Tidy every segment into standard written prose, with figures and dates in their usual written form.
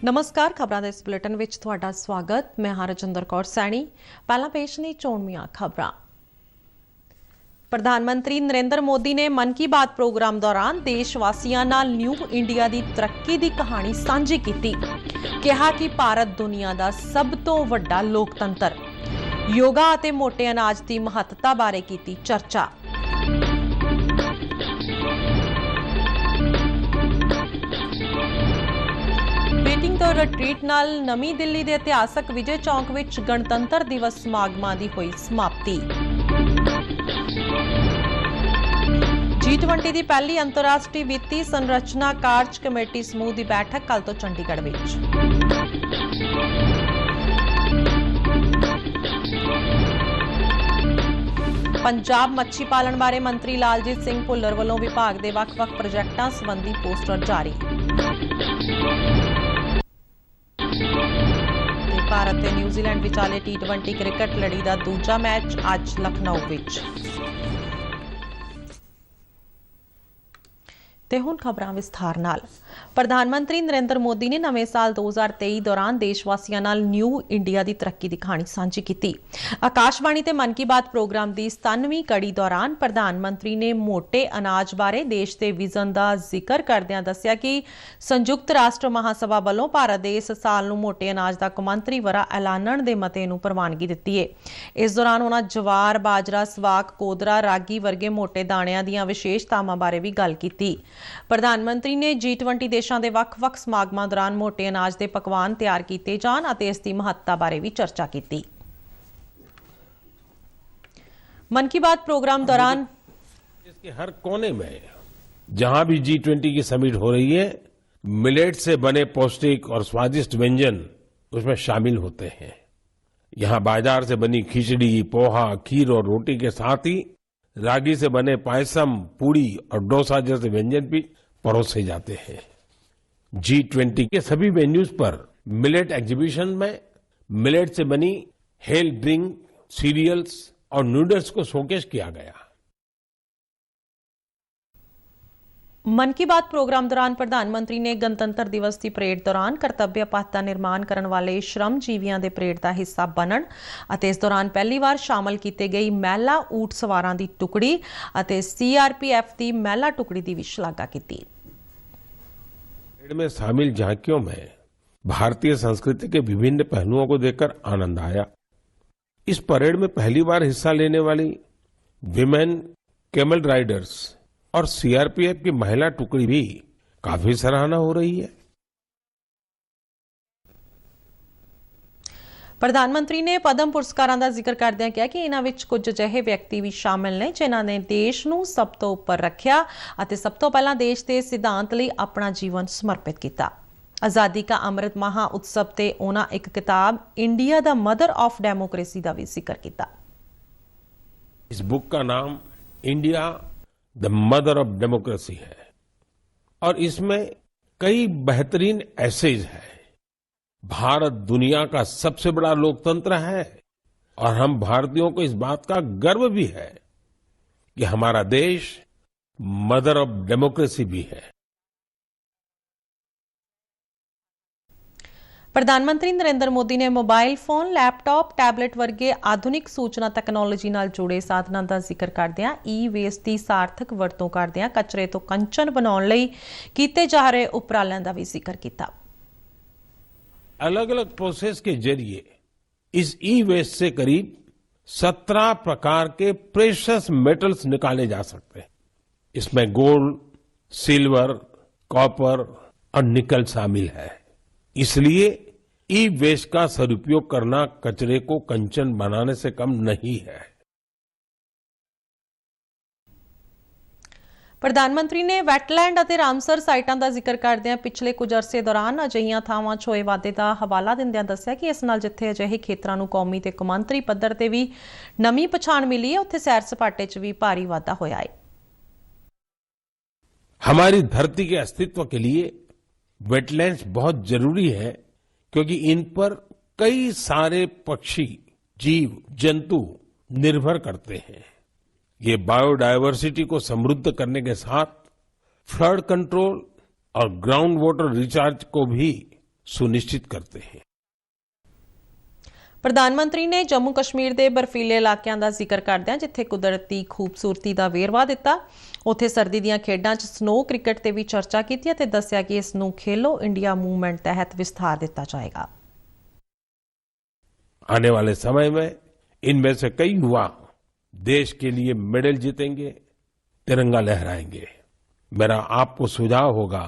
ਨਮਸਕਾਰ ਖਬਰਾਂ ਦੇ ਇਸ ਬੁਲੇਟਿਨ ਵਿੱਚ ਤੁਹਾਡਾ ਸਵਾਗਤ। ਮੈਂ ਹਰਜਿੰਦਰ ਕੌਰ ਸੈਣੀ। ਪਹਿਲਾਂ ਪੇਸ਼ ਨੇ ਚੋਣਵੀਆਂ ਖਬਰਾਂ। ਪ੍ਰਧਾਨ ਮੰਤਰੀ ਨਰਿੰਦਰ ਮੋਦੀ ਨੇ ਮਨ ਕੀ ਬਾਤ ਪ੍ਰੋਗਰਾਮ ਦੌਰਾਨ ਦੇਸ਼ ਵਾਸੀਆਂ ਨਾਲ ਨਿਊ ਇੰਡੀਆ ਦੀ ਤਰੱਕੀ ਦੀ ਕਹਾਣੀ ਸਾਂਝੀ ਕੀਤੀ। ਕਿਹਾ ਕਿ ਭਾਰਤ ਦੁਨੀਆ ਦਾ ਸਭ ਤੋਂ ਵੱਡਾ ਲੋਕਤੰਤਰ। ਯੋਗਾ ਅਤੇ ਮੋਟੇ ਅਨਾਜ ਦੀ ਮਹੱਤਤਾ ਬਾਰੇ ਕੀਤੀ ਚਰਚਾ। ਮੀਟਿੰਗ ਤੋਂ ਰਿਟਰੀਟ ਨਾਲ ਨਵੀਂ ਦਿੱਲੀ ਦੇ ਇਤਿਹਾਸਕ ਵਿਜੇ ਚੌਂਕ ਵਿੱਚ ਗਣਤੰਤਰ ਦਿਵਸ ਸਮਾਗਮਾਂ ਦੀ ਹੋਈ ਸਮਾਪਤੀ। G20 ਦੀ ਪਹਿਲੀ ਅੰਤਰਰਾਸ਼ਟਰੀ ਵਿੱਤੀ ਸੰਰਚਨਾ ਕਾਰਜ ਕਮੇਟੀ ਸਮੂਹ ਦੀ ਬੈਠਕ ਕੱਲ ਤੋਂ ਚੰਡੀਗੜ੍ਹ ਵਿੱਚ। ਪੰਜਾਬ ਮੱਛੀ ਪਾਲਣ ਬਾਰੇ ਮੰਤਰੀ ਲਾਲਜੀਤ ਸਿੰਘ ਭੁੱਲਰ ਵੱਲੋਂ ਵਿਭਾਗ ਦੇ ਵੱਖ-ਵੱਖ ਪ੍ਰੋਜੈਕਟਾਂ ਸੰਬੰਧੀ ਪੋਸਟਰ ਜਾਰੀ। ਭਾਰਤ ਤੇ ਨਿਊਜ਼ੀਲੈਂਡ ਵਿਚਾਲੇ T20 ਕ੍ਰਿਕਟ ਲੜੀ ਦਾ ਦੂਜਾ ਮੈਚ ਅੱਜ ਲਖਨਊ ਵਿੱਚ। ਤੇ ਹੁਣ ਖਬਰਾਂ ਵਿਸਥਾਰ ਨਾਲ। ਪ੍ਰਧਾਨ ਮੰਤਰੀ ਨਰਿੰਦਰ ਮੋਦੀ ਨੇ ਨਵੇਂ ਸਾਲ 2023 ਦੌਰਾਨ ਦੇਸ਼ ਵਾਸੀਆਂ ਨਾਲ ਨਿਊ ਇੰਡੀਆ ਦੀ ਤਰੱਕੀ ਦੀ ਕਹਾਣੀ ਸਾਂਝੀ ਕੀਤੀ। ਆਕਾਸ਼ਵਾਣੀ ਤੇ ਮਨ ਕੀ ਬਾਤ ਪ੍ਰੋਗਰਾਮ ਦੀ 97ਵੀਂ ਕੜੀ ਦੌਰਾਨ ਪ੍ਰਧਾਨ ਮੰਤਰੀ ਨੇ ਮੋਟੇ ਅਨਾਜ ਬਾਰੇ ਦੇਸ਼ ਦੇ ਵਿਜ਼ਨ ਦਾ ਜ਼ਿਕਰ ਕਰਦਿਆਂ ਦੱਸਿਆ ਕਿ ਸੰਯੁਕਤ ਰਾਸ਼ਟਰ ਮਹਾਸਭਾ ਵੱਲੋਂ ਭਾਰਤ ਦੇ ਇਸ ਸਾਲ ਨੂੰ ਮੋਟੇ ਅਨਾਜ ਦਾ ਕੌਮਾਂਤਰੀ ਵਰ੍ਹਾ ਐਲਾਨਣ ਦੇ ਮਤੇ ਨੂੰ ਪ੍ਰਵਾਨਗੀ ਦਿੱਤੀ ਹੈ। ਇਸ ਦੌਰਾਨ ਉਹਨਾਂ ਜਵਾਰ, ਬਾਜਰਾ, ਸਵਾਕ, ਕੋਦਰਾ, ਰਾਗੀ ਵਰਗੇ ਮੋਟੇ ਦਾਣਿਆਂ ਦੀਆਂ ਵਿਸ਼ੇਸ਼ਤਾਵਾਂ ਬਾਰੇ ਵੀ ਗੱਲ ਕੀਤੀ। ਪ੍ਰਧਾਨ ਮੰਤਰੀ ਨੇ G20 ਦੇਸ਼ਾਂ ਦੇ ਵੱਖ-ਵੱਖ ਸਮਾਗਮਾਂ ਦੌਰਾਨ ਮੋਟੇ ਅਨਾਜ ਦੇ ਪਕਵਾਨ ਤਿਆਰ ਕੀਤੇ ਜਾਣ ਅਤੇ ਇਸ ਦੀ ਮਹੱਤਤਾ ਬਾਰੇ ਵੀ ਚਰਚਾ ਕੀਤੀ। मन की बात प्रोग्राम दौरान इसके हर कोने में जहां भी G20 की समिट हो रही है, मिलेट से बने पौष्टिक और स्वादिष्ट व्यंजन उसमें शामिल होते हैं। यहां बाजार से बनी खिचड़ी, पोहा, खीर और रोटी के साथ ही रागी से बने पायसम, पूड़ी और डोसा जैसे व्यंजन भी परोसे जाते हैं। G20 के सभी वेन्यूज पर मिलेट एग्जीबिशन में मिलेट से बनी हेल्थ ड्रिंक, सीरियल्स और नूडल्स को शोकेस किया गया। मन की बात प्रोग्राम दौरान प्रधानमंत्री ने गणतंत्र दिवस की परेड दौरान कर्तव्य पथ का निर्माण करने वाले श्रमजीवियों के परेड का हिस्सा बनन अते इस दौरान पहली बार शामिल की गई महिला ऊंट सवारां दी टुकड़ी अते CRPF की महिला टुकड़ी की भी शलाघा की। परेड में शामिल झांकियों में भारतीय संस्कृति के विभिन्न पहलुओं को देखकर आनंद आया। इस परेड में पहली बार हिस्सा लेने वाली विमेन कैमल राइडर्स और CRPF की महिला टुकड़ी भी काफी सराहना हो रही है। प्रधानमंत्री ने पद्म पुरस्कारों का जिक्र करदਿਆਂ ਕਿਹਾ कि इन्हां विच कुछ अजिहे व्यक्ति भी शामिल ने जिन्हां ने देश नूं सब तो उपर रखिया अते सब तो पहला देश के सिद्धांत लई अपना जीवन समर्पित किया। आजादी का अमृत महा उत्सव ते उन्हां एक किताब India the mother of democracy का भी जिक्र किया। इस बुक का नाम India the mother of democracy है और इसमें कई बेहतरीन एसेज है। भारत दुनिया का सबसे बड़ा लोकतंत्र है और हम भारतीयों को इस बात का गर्व भी है कि हमारा देश मदर ऑफ डेमोक्रेसी भी है। प्रधानमंत्री नरेंद्र मोदी ने मोबाइल फोन, लैपटॉप, टैबलेट वर्गे आधुनिक सूचना तकनोलॉजी नाल जुड़े साधनां दा जिक्र करदिआं ई-वेस्ट की सार्थक वरतों करदिआं कचरे तो कंचन बनाउण लई कीते जा रहे उपरालिਆਂ ਦਾ भी जिक्र किया। अलग अलग प्रोसेस के जरिए इस ई-वेस्ट से करीब 17 प्रकार के प्रेशियस मेटल्स निकाले जा सकते हैं। इसमें गोल्ड, सिल्वर, कॉपर और निकल शामिल है। इसलिए ई वेस्ट का सदुपयोग करना कचरे को कंचन बनाने से कम नहीं है। प्रधानमंत्री ने वैटलैंड और रामसर साइटां का जिक्र करदਿਆਂ पिछले कुछ अरसे दौरान अजिहियां थावां 'ਚ ਹੋਏ वाधे का हवाला दिंदਿਆਂ ਦੱਸਿਆ कि इस नाल जिथे अजिहे खेतरां नूं कौमी ते कौमांतरी पद्धर ते भी नवीं पछाण मिली है, उत्थे सैर सपाटे 'ਚ भी भारी वाधा होया है। हमारी धरती के अस्तित्व के लिए वेटलैंड्स बहुत जरूरी है क्योंकि इन पर कई सारे पक्षी, जीव, जंतु निर्भर करते हैं। ये बायोडायवर्सिटी को समृद्ध करने के साथ फ्लड कंट्रोल और ग्राउंड वाटर रिचार्ज को भी सुनिश्चित करते हैं। ਪ੍ਰਧਾਨ ਮੰਤਰੀ ਨੇ ਜੰਮੂ ਕਸ਼ਮੀਰ ਦੇ ਬਰਫੀਲੇ ਇਲਾਕਿਆਂ ਦਾ ਜ਼ਿਕਰ ਕਰਦਿਆਂ ਜਿੱਥੇ ਕੁਦਰਤੀ ਖੂਬਸੂਰਤੀ ਦਾ ਵੇਰਵਾ ਦਿੱਤਾ, ਉੱਥੇ ਸਰਦੀ ਦੀਆਂ ਖੇਡਾਂ 'ਚ ਸਨੋ ਕ੍ਰਿਕਟ ਤੇ ਵੀ ਚਰਚਾ ਕੀਤੀ ਅਤੇ ਦੱਸਿਆ ਕਿ ਇਸ ਨੂੰ ਖੇਲੋ ਇੰਡੀਆ ਮੂਵਮੈਂਟ ਤਹਿਤ ਵਿਸਥਾਰ ਦਿੱਤਾ ਜਾਏਗਾ। आने वाले समय में इनमें से कई युवा देश के लिए मेडल जीतेंगे, तिरंगा लहराएंगे। मेरा आपको सुझाव होगा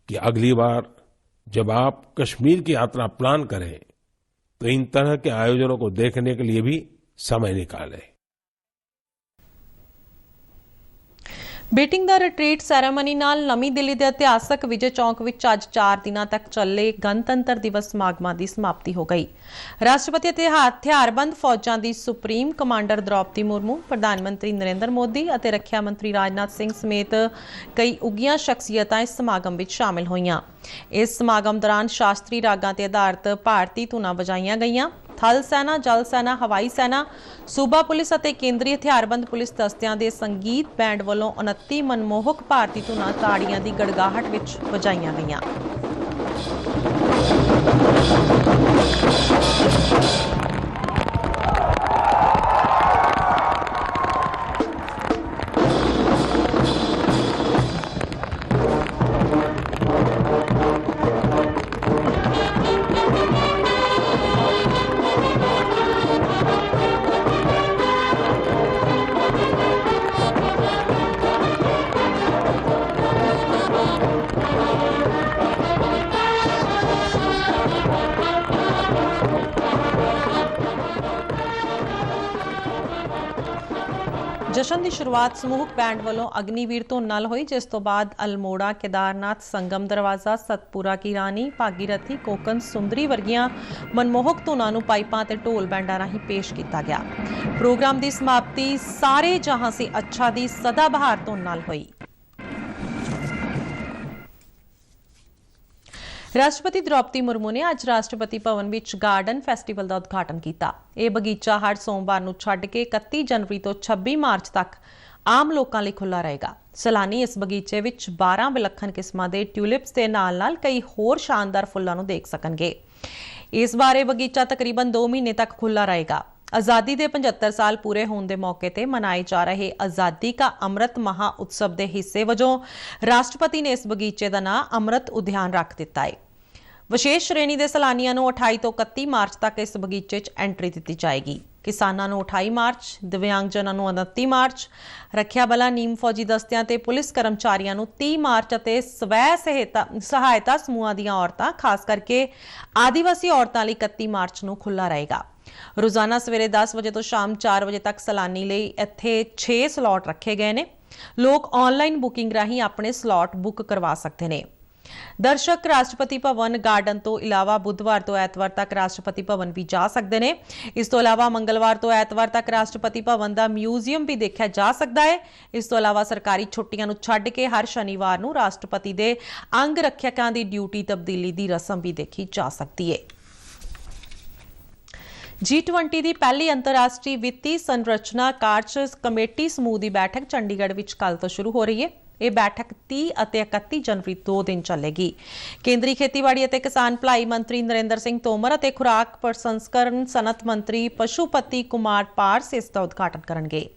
कि अगली बार जब आप कश्मीर की यात्रा प्लान करें तो इन तरह के आयोजनों को देखने के लिए भी समय निकालें। ਬੀਟਿੰਗ ਦਾ ਰਿਟਰੀਟ ਸੈਰੇਮਨੀ ਨਾਲ ਨਵੀਂ ਦਿੱਲੀ ਦੇ ਇਤਿਹਾਸਕ ਵਿਜੇ ਚੌਂਕ ਵਿੱਚ ਅੱਜ 4 ਦਿਨਾਂ ਤੱਕ ਚੱਲੇ ਗਣਤੰਤਰ ਦਿਵਸ ਸਮਾਗਮਾਂ ਦੀ ਸਮਾਪਤੀ ਹੋ ਗਈ। ਰਾਸ਼ਟਰਪਤੀ ਅਤੇ ਹਥਿਆਰਬੰਦ ਫੌਜਾਂ ਦੀ ਸੁਪਰੀਮ ਕਮਾਂਡਰ ਦ੍ਰੌਪਦੀ ਮੁਰਮੂ, ਪ੍ਰਧਾਨ ਮੰਤਰੀ ਨਰਿੰਦਰ ਮੋਦੀ ਅਤੇ ਰੱਖਿਆ ਮੰਤਰੀ ਰਾਜਨਾਥ ਸਿੰਘ ਸਮੇਤ ਕਈ ਉੱਘੀਆਂ ਸ਼ਖਸੀਅਤਾਂ ਇਸ ਸਮਾਗਮ ਵਿੱਚ ਸ਼ਾਮਿਲ ਹੋਈਆਂ। ਇਸ ਸਮਾਗਮ ਦੌਰਾਨ ਸ਼ਾਸਤਰੀ ਰਾਗਾਂ ਤੇ ਆਧਾਰਿਤ ਭਾਰਤੀ ਧੁਨਾਂ ਵਜਾਈਆਂ ਗਈਆਂ। ਥਲ ਸੈਨਾ, ਜਲ ਸੈਨਾ, ਹਵਾਈ ਸੈਨਾ, ਸੂਬਾ ਪੁਲਿਸ ਅਤੇ ਕੇਂਦਰੀ ਹਥਿਆਰਬੰਦ ਪੁਲਿਸ ਦਸਤਿਆਂ ਦੇ ਸੰਗੀਤ ਬੈਂਡ ਵੱਲੋਂ 29 ਮਨਮੋਹਕ ਭਾਰਤੀ ਧੁਨਾਂ ਤਾੜੀਆਂ ਦੀ ਗੜਗਾਹਟ ਵਿੱਚ ਵਜਾਈਆਂ ਗਈਆਂ। ਜਸ਼ਨ ਦੀ ਸ਼ੁਰੂਆਤ ਸਮੂਹਕ ਬੈਂਡ ਵੱਲੋਂ ਅਗਨੀਵੀਰ ਧੁਨ ਨਾਲ ਹੋਈ, ਜਿਸ ਤੋਂ ਬਾਅਦ ਅਲਮੋੜਾ, ਕੇਦਾਰਨਾਥ, ਸੰਗਮ ਦਰਵਾਜ਼ਾ, ਸਤਪੁਰਾ ਕੀ ਰਾਨੀ, ਭਾਗੀਰਥੀ, ਕੋਕਨ ਸੁੰਦਰੀ ਵਰਗੀਆਂ ਮਨਮੋਹਕ ਧੁਨਾਂ ਨੂੰ ਪਾਈਪਾਂ ਤੇ ਢੋਲ ਬੈਂਡਾਂ ਰਾਹੀਂ ਪੇਸ਼ ਕੀਤਾ ਗਿਆ। ਪ੍ਰੋਗਰਾਮ ਦੀ ਸਮਾਪਤੀ ਸਾਰੇ ਜਹਾਂ ਸੇ ਅੱਛਾ ਦੀ ਸਦਾਬਹਾਰ ਧੁਨ ਨਾਲ ਹੋਈ। ਰਾਸ਼ਟਰਪਤੀ ਦ੍ਰੌਪਦੀ ਮੁਰਮੂ ਨੇ ਅੱਜ ਰਾਸ਼ਟਰਪਤੀ ਭਵਨ ਵਿੱਚ ਗਾਰਡਨ ਫੈਸਟੀਵਲ ਦਾ ਉਦਘਾਟਨ ਕੀਤਾ। ਇਹ ਬਗੀਚਾ ਹਰ ਸੋਮਵਾਰ ਨੂੰ ਛੱਡ ਕੇ 31 ਜਨਵਰੀ ਤੋਂ 26 ਮਾਰਚ ਤੱਕ ਆਮ ਲੋਕਾਂ ਲਈ ਖੁੱਲ੍ਹਾ ਰਹੇਗਾ। ਸੈਲਾਨੀ ਇਸ ਬਗੀਚੇ ਵਿੱਚ 12 ਵਿਲੱਖਣ ਕਿਸਮਾਂ ਦੇ ਟਿਊਲਿਪਸ ਦੇ ਨਾਲ-ਨਾਲ ਕਈ ਹੋਰ ਸ਼ਾਨਦਾਰ ਫੁੱਲਾਂ ਨੂੰ ਦੇਖ ਸਕਣਗੇ। ਇਸ ਵਾਰ ਇਹ ਬਗੀਚਾ ਤਕਰੀਬਨ 2 ਮਹੀਨੇ ਤੱਕ ਖੁੱਲ੍ਹਾ ਰਹੇਗਾ। ਆਜ਼ਾਦੀ ਦੇ 75 ਸਾਲ ਪੂਰੇ ਹੋਣ ਦੇ ਮੌਕੇ ਤੇ ਮਨਾਏ ਜਾ ਰਹੇ ਆਜ਼ਾਦੀ ਕਾ ਅੰਮ੍ਰਿਤ ਮਹਾ ਉਤਸਵ ਦੇ ਹਿੱਸੇ ਵਜੋਂ ਰਾਸ਼ਟਰਪਤੀ ਨੇ ਇਸ ਬਗੀਚੇ ਦਾ ਨਾਂ ਅੰਮ੍ਰਿਤ ਉਦਿਆਨ ਰੱਖ ਦਿੱਤਾ ਹੈ। ਵਿਸ਼ੇਸ਼ ਸ਼੍ਰੇਣੀ ਦੇ ਸੈਲਾਨੀਆਂ ਨੂੰ 28 ਤੋਂ 31 ਮਾਰਚ ਤੱਕ ਇਸ ਬਗੀਚੇ 'ਚ ਐਂਟਰੀ ਦਿੱਤੀ ਜਾਏਗੀ। ਕਿਸਾਨਾਂ ਨੂੰ 28 ਮਾਰਚ, ਦਿਵਿਆਂਗਜਨਾਂ ਨੂੰ 29 ਮਾਰਚ, ਰੱਖਿਆ ਬਲਾਂ, ਨੀਮ ਫੌਜੀ ਦਸਤਿਆਂ ਤੇ ਪੁਲਿਸ ਕਰਮਚਾਰੀਆਂ ਨੂੰ 30 ਮਾਰਚ ਅਤੇ ਸਵੈ ਸਹਾਇਤਾ ਸਮੂਹਾਂ ਦੀਆਂ ਔਰਤਾਂ, ਖਾਸ ਕਰਕੇ ਆਦੀਵਾਸੀ ਔਰਤਾਂ ਲਈ 31 ਮਾਰਚ ਨੂੰ ਖੁੱਲ੍ਹਾ ਰਹੇਗਾ। ਰੋਜ਼ਾਨਾ ਸਵੇਰੇ 10 ਵਜੇ ਤੋਂ ਸ਼ਾਮ 4 ਵਜੇ ਤੱਕ ਸੈਲਾਨੀ ਲਈ ਇੱਥੇ 6 ਸਲਾਟ ਰੱਖੇ ਗਏ ਨੇ। ਲੋਕ ਆਨਲਾਈਨ ਬੁਕਿੰਗ ਰਾਹੀਂ ਆਪਣੇ ਸਲਾਟ ਬੁੱਕ ਕਰਵਾ ਸਕਦੇ ਨੇ। ਦਰਸ਼ਕ ਰਾਸ਼ਟਰਪਤੀ ਭਵਨ ਗਾਰਡਨ ਤੋਂ ਇਲਾਵਾ ਬੁੱਧਵਾਰ ਤੋਂ ਐਤਵਾਰ ਤੱਕ ਰਾਸ਼ਟਰਪਤੀ ਭਵਨ ਵੀ ਜਾ ਸਕਦੇ ਨੇ। ਇਸ ਤੋਂ ਇਲਾਵਾ ਮੰਗਲਵਾਰ ਤੋਂ ਐਤਵਾਰ ਤੱਕ ਰਾਸ਼ਟਰਪਤੀ ਭਵਨ ਦਾ ਮਿਊਜ਼ੀਅਮ ਵੀ ਦੇਖਿਆ ਜਾ ਸਕਦਾ ਹੈ। ਇਸ ਤੋਂ ਇਲਾਵਾ ਸਰਕਾਰੀ ਛੁੱਟੀਆਂ ਨੂੰ ਛੱਡ ਕੇ ਹਰ ਸ਼ਨੀਵਾਰ ਨੂੰ ਰਾਸ਼ਟਰਪਤੀ ਦੇ ਅੰਗ ਰੱਖਿਅਕਾਂ ਦੀ ਡਿਊਟੀ ਤਬਦੀਲੀ ਦੀ ਰਸਮ ਵੀ ਦੇਖੀ ਜਾ ਸਕਦੀ ਹੈ। G20 ਦੀ ਪਹਿਲੀ ਅੰਤਰਰਾਸ਼ਟਰੀ ਵਿੱਤੀ ਸੰਰਚਨਾ ਕਾਰਜ ਕਮੇਟੀ ਸਮੂਹ ਦੀ ਬੈਠਕ ਚੰਡੀਗੜ੍ਹ ਵਿੱਚ ਕੱਲ੍ਹ ਤੋਂ ਸ਼ੁਰੂ ਹੋ ਰਹੀ ਹੈ। ਇਹ ਬੈਠਕ 30 ਅਤੇ 31 ਜਨਵਰੀ 2 ਦਿਨ ਚੱਲੇਗੀ। ਕੇਂਦਰੀ ਖੇਤੀਬਾੜੀ ਅਤੇ ਕਿਸਾਨ ਭਲਾਈ ਮੰਤਰੀ ਨਰਿੰਦਰ ਸਿੰਘ ਤੋਮਰ ਅਤੇ ਖੁਰਾਕ ਪ੍ਰਸੰਸਕਰਣ ਸਨਅਤ ਮੰਤਰੀ ਪਸ਼ੂਪਤੀ ਕੁਮਾਰ ਪਾਰਸ ਇਸ ਦਾ ਉਦਘਾਟਨ ਕਰਨਗੇ।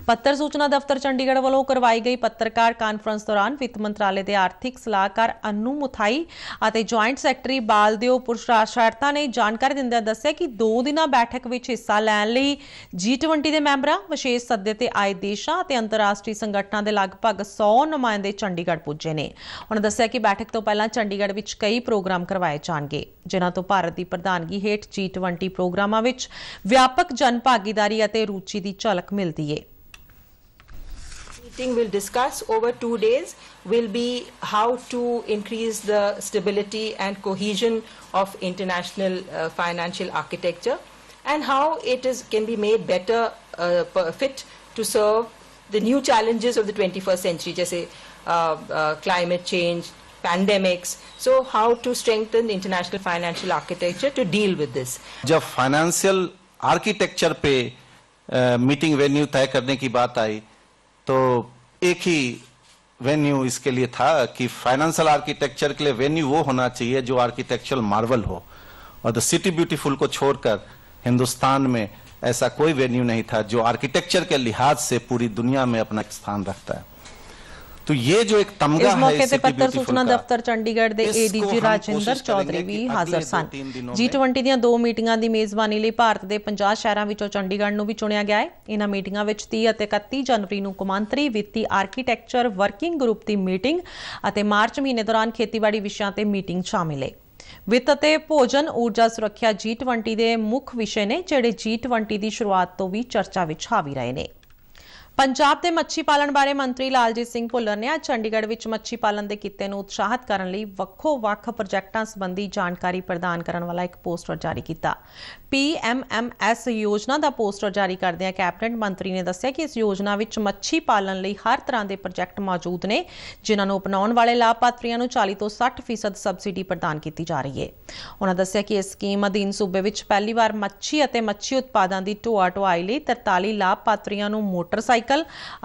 ਪੱਤਰ ਸੂਚਨਾ ਦਫ਼ਤਰ ਚੰਡੀਗੜ੍ਹ ਵੱਲੋਂ ਕਰਵਾਈ ਗਈ ਪੱਤਰਕਾਰ ਕਾਨਫਰੰਸ ਦੌਰਾਨ ਵਿੱਤ ਮੰਤਰਾਲੇ ਦੇ ਆਰਥਿਕ ਸਲਾਹਕਾਰ ਅਨੂ ਮੁਥਾਈ ਅਤੇ ਜੁਆਇੰਟ ਸੈਕਟਰੀ ਬਾਲਦੇਵ ਪੁਰਸ਼ਾਰਥਾ ਨੇ ਜਾਣਕਾਰੀ ਦਿੰਦਿਆਂ ਦੱਸਿਆ ਕਿ 2 ਦਿਨਾਂ ਬੈਠਕ ਵਿੱਚ ਹਿੱਸਾ ਲੈਣ ਲਈ G20 ਦੇ ਮੈਂਬਰਾਂ, ਵਿਸ਼ੇਸ਼ ਸੱਦੇ ਤੇ ਆਏ ਦੇਸ਼ਾਂ ਅਤੇ ਅੰਤਰਰਾਸ਼ਟਰੀ ਸੰਗਠਨਾਂ ਦੇ ਲਗਭਗ 100 ਨੁਮਾਇੰਦੇ ਚੰਡੀਗੜ੍ਹ ਪੁੱਜੇ ਨੇ। ਉਨ੍ਹਾਂ ਦੱਸਿਆ ਕਿ ਬੈਠਕ ਤੋਂ ਪਹਿਲਾਂ ਚੰਡੀਗੜ੍ਹ ਵਿੱਚ ਕਈ ਪ੍ਰੋਗਰਾਮ ਕਰਵਾਏ ਜਾਣਗੇ, ਜਿਨ੍ਹਾਂ ਤੋਂ ਭਾਰਤ ਦੀ ਪ੍ਰਧਾਨਗੀ ਹੇਠ G20 ਪ੍ਰੋਗਰਾਮਾਂ ਵਿੱਚ ਵਿਆਪਕ ਜਨ ਭਾਗੀਦਾਰੀ ਅਤੇ ਰੁਚੀ ਦੀ ਝਲਕ ਮਿਲਦੀ ਹੈ। Meeting will discuss over 2 days will be how to increase the stability and cohesion of international financial architecture and how it can be made better fit to serve the new challenges of the 21st century, जैसे climate change, pandemics. So how to strengthen the international financial architecture to deal with this. जब financial architecture पे meeting venue तय करने की बात आई तो एक ही venue इसके लिए था कि फाइनेंशियल आर्किटेक्चर के लिए वेन्यू वो होना चाहिए जो आर्किटेक्चरल मार्वल हो, और द सिटी ब्यूटीफुल को छोड़कर हिंदुस्तान में ऐसा कोई वेन्यू नहीं था जो आर्किटेक्चर के लिहाज से पूरी दुनिया में अपना स्थान रखता है। तो ये जो एक तमगा इस है मौके इस ते सिटी पत्र ब्यूटीफुल सूचना का, दफ्तर चंडीगढ़ ਦੇ इसको ਏਡੀਜੀ हम ਰਾਜਿੰਦਰ कोशिश ਚੌਧਰੀ करेंगे ਵੀ कि ਹਾਜ਼ਰ अगले ਸਨ। 2-3 दिनों में G20 ਦੀਆਂ 2 ਮੀਟਿੰਗਾਂ ਦੀ ਮੇਜ਼ਬਾਨੀ ਲਈ ਭਾਰਤ ਦੇ 50 ਸ਼ਹਿਰਾਂ ਵਿੱਚੋਂ ਚੰਡੀਗੜ੍ਹ ਨੂੰ ਵੀ ਚੁਣਿਆ ਗਿਆ ਹੈ। ਇਹਨਾਂ ਮੀਟਿੰਗਾਂ ਵਿੱਚ 30 ਅਤੇ 31 ਜਨਵਰੀ ਨੂੰ ਕੌਮਾਂਤਰੀ ਵਿੱਤੀ ਆਰਕੀਟੈਕਚਰ ਵਰਕਿੰਗ ਗਰੁੱਪ ਦੀ ਮੀਟਿੰਗ ਅਤੇ ਮਾਰਚ ਮਹੀਨੇ ਦੌਰਾਨ ਖੇਤੀਬਾੜੀ ਵਿਸ਼ਿਆਂ ਤੇ ਮੀਟਿੰਗ ਸ਼ਾਮਿਲ ਹੈ। ਵਿੱਤ ਅਤੇ ਭੋਜਨ ਊਰਜਾ ਸੁਰੱਖਿਆ G20 ਦੇ ਮੁੱਖ ਵਿਸ਼ੇ ਨੇ ਜਿਹੜੇ G20 ਦੀ ਸ਼ੁਰੂਆਤ ਤੋਂ ਵੀ ਚਰਚਾ ਵਿੱਚ ਹਾਵੀ ਰਹੇ ਨੇ। ਪੰਜਾਬ ਦੇ ਮੱਛੀ ਪਾਲਣ ਬਾਰੇ ਮੰਤਰੀ ਲਾਲਜੀਤ ਸਿੰਘ ਭੁੱਲਰ ਨੇ ਅੱਜ ਚੰਡੀਗੜ੍ਹ ਵਿੱਚ ਮੱਛੀ ਪਾਲਣ ਦੇ ਕਿੱਤੇ ਨੂੰ ਉਤਸ਼ਾਹਿਤ ਕਰਨ ਲਈ ਵੱਖੋ-ਵੱਖ ਪ੍ਰੋਜੈਕਟਾਂ ਸੰਬੰਧੀ ਜਾਣਕਾਰੀ ਪ੍ਰਦਾਨ ਕਰਨ ਵਾਲਾ ਇੱਕ ਪੋਸਟਰ ਜਾਰੀ ਕੀਤਾ। PMMS ਯੋਜਨਾ ਦਾ ਪੋਸਟਰ ਜਾਰੀ ਕਰਦਿਆਂ ਕੈਬਨਿਟ ਮੰਤਰੀ ਨੇ ਦੱਸਿਆ ਕਿ ਇਸ ਯੋਜਨਾ ਵਿੱਚ ਮੱਛੀ ਪਾਲਣ ਲਈ ਹਰ ਤਰ੍ਹਾਂ ਦੇ ਪ੍ਰੋਜੈਕਟ ਮੌਜੂਦ ਨੇ, ਜਿਨ੍ਹਾਂ ਨੂੰ ਅਪਣਾਉਣ ਵਾਲੇ ਲਾਭਪਾਤਰੀਆਂ ਨੂੰ 40 ਤੋਂ 60% ਸਬਸਿਡੀ ਪ੍ਰਦਾਨ ਕੀਤੀ ਜਾ ਰਹੀ ਹੈ। ਉਹਨਾਂ ਦੱਸਿਆ ਕਿ ਇਸ ਸਕੀਮ ਅਧੀਨ ਸੂਬੇ ਵਿੱਚ ਪਹਿਲੀ ਵਾਰ ਮੱਛੀ ਅਤੇ ਮੱਛੀ ਉਤਪਾਦਾਂ ਦੀ ਢੋਆ ਢੁਆਈ ਲਈ 43 ਲਾਭਪਾਤਰੀਆਂ ਨੂੰ ਮੋਟਰਸਾਈਕਲ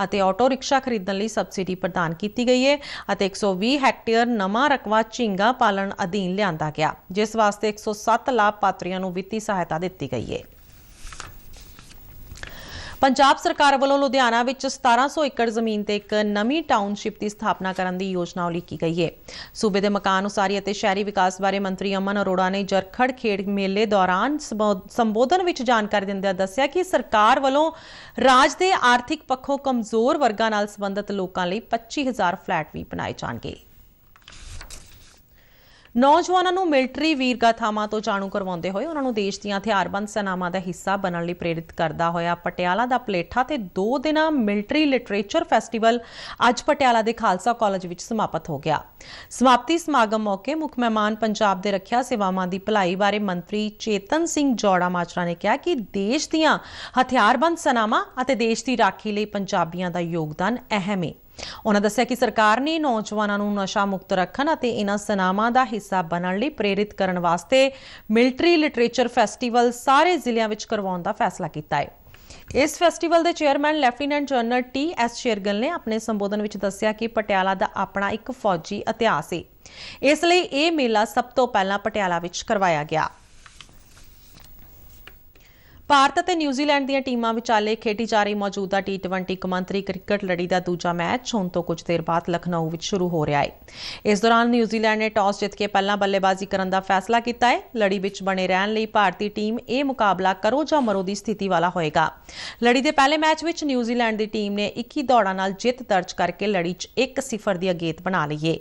ਅਤੇ ਆਟੋ ਰਿਕਸ਼ਾ ਖਰੀਦਣ ਲਈ ਸਬਸਿਡੀ ਪ੍ਰਦਾਨ ਕੀਤੀ ਗਈ ਹੈ ਅਤੇ 120 ਹੈਕਟੇਅਰ ਨਵਾਂ ਰਕਬਾ ਝੀਂਗਾ ਪਾਲਣ ਅਧੀਨ ਲਿਆਂਦਾ ਗਿਆ, ਜਿਸ ਵਾਸਤੇ 107 ਲਾਭਪਾਤਰੀਆਂ ਨੂੰ ਵਿੱਤੀ ਸਹਾਇਤਾ ਦਿੱਤੀ ਗਈ ਹੈ। ਪੰਜਾਬ ਸਰਕਾਰ ਵੱਲੋਂ ਲੁਧਿਆਣਾ ਵਿੱਚ 1700 ਏਕੜ ਜ਼ਮੀਨ ਤੇ ਇੱਕ ਨਵੀਂ ਟਾਊਨਸ਼ਿਪ ਦੀ ਸਥਾਪਨਾ ਕਰਨ ਦੀ ਯੋਜਨਾ ਉਲੀਕੀ ਗਈ ਹੈ। ਸੂਬੇ ਦੇ ਮਕਾਨ ਉਸਾਰੀ ਅਤੇ ਸ਼ਹਿਰੀ ਵਿਕਾਸ ਬਾਰੇ ਮੰਤਰੀ ਅਮਨ ਅਰੋੜਾ ਨੇ ਜਰਖੜ ਖੇਡ ਮੇਲੇ ਦੌਰਾਨ ਸੰਬੋਧਨ ਵਿੱਚ ਜਾਣਕਾਰੀ ਦਿੰਦਿਆਂ ਦੱਸਿਆ ਕਿ ਸਰਕਾਰ ਵੱਲੋਂ ਰਾਜ ਦੇ ਆਰਥਿਕ ਪੱਖੋਂ ਕਮਜ਼ੋਰ ਵਰਗਾਂ ਨਾਲ ਸੰਬੰਧਿਤ ਲੋਕਾਂ ਲਈ 25,000 ਫਲੈਟ ਵੀ ਬਣਾਏ ਜਾਣਗੇ। ਨੌਜਵਾਨਾਂ ਨੂੰ ਮਿਲਟਰੀ ਵੀਰਗਾਥਾਵਾਂ ਤੋਂ ਜਾਣੂ ਕਰਵਾਉਂਦੇ ਹੋਏ ਉਹਨਾਂ ਨੂੰ ਦੇਸ਼ ਦੀਆਂ ਹਥਿਆਰਬੰਦ ਸੈਨਾਵਾਂ ਦਾ ਹਿੱਸਾ ਬਣਨ ਲਈ ਪ੍ਰੇਰਿਤ ਕਰਦਾ ਹੋਇਆ ਪਟਿਆਲਾ ਦਾ ਪਲੇਠਾ ਤੇ 2 ਦਿਨਾਂ ਮਿਲਟਰੀ ਲਿਟਰੇਚਰ ਫੈਸਟੀਵਲ ਅੱਜ ਪਟਿਆਲਾ ਦੇ ਖਾਲਸਾ ਕਾਲਜ ਵਿੱਚ ਸਮਾਪਤ ਹੋ ਗਿਆ। ਸਮਾਪਤੀ ਸਮਾਗਮ ਮੌਕੇ ਮੁੱਖ ਮਹਿਮਾਨ ਪੰਜਾਬ ਦੇ ਰੱਖਿਆ ਸੇਵਾਵਾਂ ਦੀ ਭਲਾਈ ਬਾਰੇ ਮੰਤਰੀ ਚੇਤਨ ਸਿੰਘ ਜੌੜਾ ਮਾਜਰਾ ਨੇ ਕਿਹਾ ਕਿ ਦੇਸ਼ ਦੀਆਂ ਹਥਿਆਰਬੰਦ ਸੈਨਾਵਾਂ ਅਤੇ ਦੇਸ਼ ਦੀ ਰਾਖੀ ਲਈ ਪੰਜਾਬੀਆਂ ਦਾ ਯੋਗਦਾਨ ਅਹਿਮ ਹੈ। ਉਹਨਾਂ ਦੱਸਿਆ ਕਿ ਸਰਕਾਰ ਨੇ ਨੌਜਵਾਨਾਂ ਨੂੰ ਨਸ਼ਾ ਮੁਕਤ ਰੱਖਣ ਅਤੇ ਇਹਨਾਂ ਸੈਨਾਵਾਂ ਦਾ ਹਿੱਸਾ ਬਣਨ ਲਈ ਪ੍ਰੇਰਿਤ ਕਰਨ ਵਾਸਤੇ ਮਿਲਟਰੀ ਲਿਟਰੇਚਰ ਫੈਸਟੀਵਲ ਸਾਰੇ ਜ਼ਿਲ੍ਹਿਆਂ ਵਿੱਚ ਕਰਵਾਉਣ ਦਾ ਫੈਸਲਾ ਕੀਤਾ ਹੈ। ਇਸ ਫੈਸਟੀਵਲ ਦੇ chairman lieutenant general TS Shergill ਨੇ ਆਪਣੇ ਸੰਬੋਧਨ ਵਿੱਚ ਦੱਸਿਆ ਕਿ ਪਟਿਆਲਾ ਦਾ ਆਪਣਾ ਇੱਕ ਫੌਜੀ ਇਤਿਹਾਸ ਹੈ, ਇਸ ਲਈ ਇਹ ਮੇਲਾ ਸਭ ਤੋਂ ਪਹਿਲਾਂ ਪਟਿਆਲਾ ਵਿੱਚ ਕਰਵਾਇਆ ਗਿਆ। ਭਾਰਤ ਅਤੇ ਨਿਊਜ਼ੀਲੈਂਡ ਦੀਆਂ ਟੀਮਾਂ ਵਿਚਾਲੇ ਖੇਡੀ ਜਾ ਰਹੀ ਮੌਜੂਦਾ T20 ਕੌਮਾਂਤਰੀ ਕ੍ਰਿਕਟ ਲੜੀ ਦਾ ਦੂਜਾ ਮੈਚ ਹੁਣ ਤੋਂ ਕੁਝ ਦੇਰ ਬਾਅਦ ਲਖਨਊ ਵਿੱਚ ਸ਼ੁਰੂ ਹੋ ਰਿਹਾ ਹੈ। ਇਸ ਦੌਰਾਨ ਨਿਊਜ਼ੀਲੈਂਡ ਨੇ ਟਾਸ ਜਿੱਤ ਕੇ ਪਹਿਲਾਂ ਬੱਲੇਬਾਜ਼ੀ ਕਰਨ ਦਾ ਫੈਸਲਾ ਕੀਤਾ ਹੈ। ਲੜੀ ਵਿੱਚ ਬਣੇ ਰਹਿਣ ਲਈ ਭਾਰਤੀ ਟੀਮ ਇਹ ਮੁਕਾਬਲਾ ਕਰੋ ਜਾਂ ਮਰੋ ਦੀ ਸਥਿਤੀ ਵਾਲਾ ਹੋਏਗਾ। ਲੜੀ ਦੇ ਪਹਿਲੇ ਮੈਚ ਵਿੱਚ ਨਿਊਜ਼ੀਲੈਂਡ ਦੀ ਟੀਮ ਨੇ 21 ਦੌੜਾਂ ਨਾਲ ਜਿੱਤ ਦਰਜ ਕਰਕੇ ਲੜੀ 'ਚ 1-0 ਦੀ ਅਗੇਤ ਬਣਾ ਲਈ ਹੈ।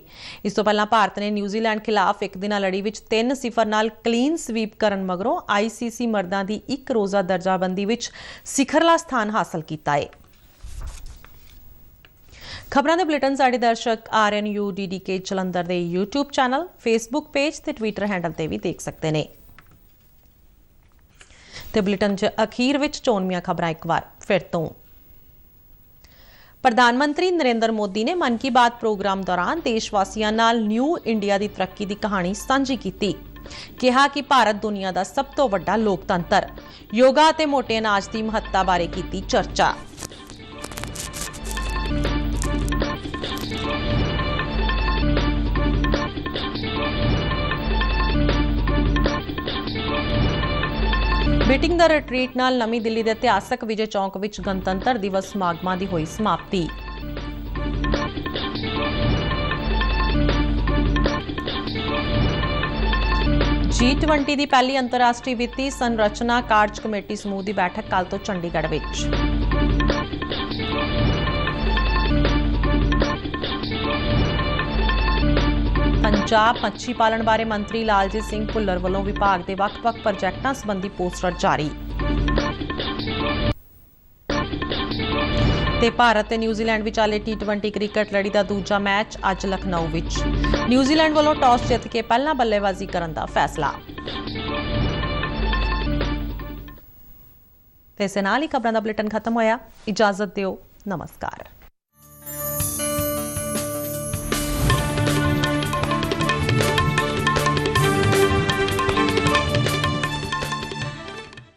ਇਸ ਤੋਂ ਪਹਿਲਾਂ ਭਾਰਤ ਨੇ ਨਿਊਜ਼ੀਲੈਂਡ ਖਿਲਾਫ ਇੱਕ ਦਿਨਾਂ ਲੜੀ ਵਿੱਚ 3-0 ਨਾਲ ਕਲੀਨ ਸਵੀਪ ਕਰਨ ਮਗਰੋਂ ICC ਮਰਦਾਂ ਦੀ ਇੱਕ ਰੋਜ਼ਾ ਦਰਜਾਬੰਦੀ ਵਿੱਚ ਸਿਖਰਲਾ ਸਥਾਨ ਹਾਸਲ ਕੀਤਾ ਹੈ। ਖਬਰਾਂ ਦੇ ਬੁਲੇਟਿਨ ਸਾਡੇ ਦਰਸ਼ਕ RNU DDK ਜਲੰਧਰ ਦੇ YouTube ਚੈਨਲ, Facebook ਪੇਜ ਤੇ Twitter ਹੈਂਡਲ ਤੇ ਵੀ ਦੇਖ ਸਕਦੇ ਨੇ। ਤੇ ਬੁਲੇਟਿਨ ਦੇ ਅਖੀਰ ਵਿੱਚ ਚੋਣਵੀਆਂ ਖਬਰਾਂ ਇੱਕ ਵਾਰ ਫਿਰ ਤੋਂ। ਪ੍ਰਧਾਨ ਮੰਤਰੀ ਨਰਿੰਦਰ ਮੋਦੀ ਨੇ ਮਨ ਕੀ ਬਾਤ ਪ੍ਰੋਗਰਾਮ ਦੌਰਾਨ ਦੇਸ਼ਵਾਸੀਆਂ ਨਾਲ ਨਿਊ ਇੰਡੀਆ ਦੀ ਤਰੱਕੀ ਦੀ ਕਹਾਣੀ ਸਾਂਝੀ ਕੀਤੀ। ਕਿਹਾ ਕਿ ਭਾਰਤ ਦੁਨੀਆ ਦਾ ਸਭ ਤੋਂ ਵੱਡਾ ਲੋਕਤੰਤਰ, ਯੋਗਾ ਅਤੇ ਮੋਟੇ ਅਨਾਜ ਦੀ ਮਹੱਤਤਾ ਬਾਰੇ ਕੀਤੀ ਚਰਚਾ। ਮੀਟਿੰਗ ਦਾ ਰਿਟਰੀਟ ਨਾਲ ਨਵੀਂ ਦਿੱਲੀ ਦੇ ਇਤਿਹਾਸਕ ਵਿਜੇ ਚੌਂਕ ਵਿੱਚ ਗਣਤੰਤਰ ਦਿਵਸ ਸਮਾਗਮਾਂ ਦੀ ਹੋਈ ਸਮਾਪਤੀ। G20 ਦੀ ਪਹਿਲੀ ਅੰਤਰਰਾਸ਼ਟਰੀ ਵਿੱਤੀ ਸੰਰਚਨਾ ਕਾਰਜ ਕਮੇਟੀ ਸਮੂਹ ਦੀ ਬੈਠਕ ਕੱਲ੍ਹ ਤੋਂ ਚੰਡੀਗੜ੍ਹ ਵਿੱਚ। ਪੰਜਾਬ ਮੱਛੀ ਪਾਲਣ ਬਾਰੇ ਮੰਤਰੀ ਲਾਲਜੀਤ ਸਿੰਘ ਭੁੱਲਰ ਵੱਲੋਂ ਵਿਭਾਗ ਦੇ ਵੱਖ-ਵੱਖ ਪ੍ਰੋਜੈਕਟਾਂ ਸੰਬੰਧੀ ਪੋਸਟਰ ਜਾਰੀ। ਤੇ ਭਾਰਤ ਤੇ ਨਿਊਜ਼ੀਲੈਂਡ ਵਿਚਾਲੇ T20 ਕ੍ਰਿਕਟ ਲੜੀ ਦਾ ਦੂਜਾ ਮੈਚ ਅੱਜ ਲਖਨਊ ਵਿੱਚ। ਨਿਊਜ਼ੀਲੈਂਡ ਵੱਲੋਂ ਟਾਸ ਜਿੱਤ ਕੇ ਪਹਿਲਾਂ ਬੱਲੇਬਾਜ਼ੀ ਕਰਨ ਦਾ ਫੈਸਲਾ। ਤੇ ਇਸ ਨਾਲ ਹੀ ਖਬਰਾਂ ਦਾ ਬੁਲੇਟਿਨ ਖਤਮ ਹੋਇਆ। ਇਜਾਜ਼ਤ ਦਿਓ, ਨਮਸਕਾਰ।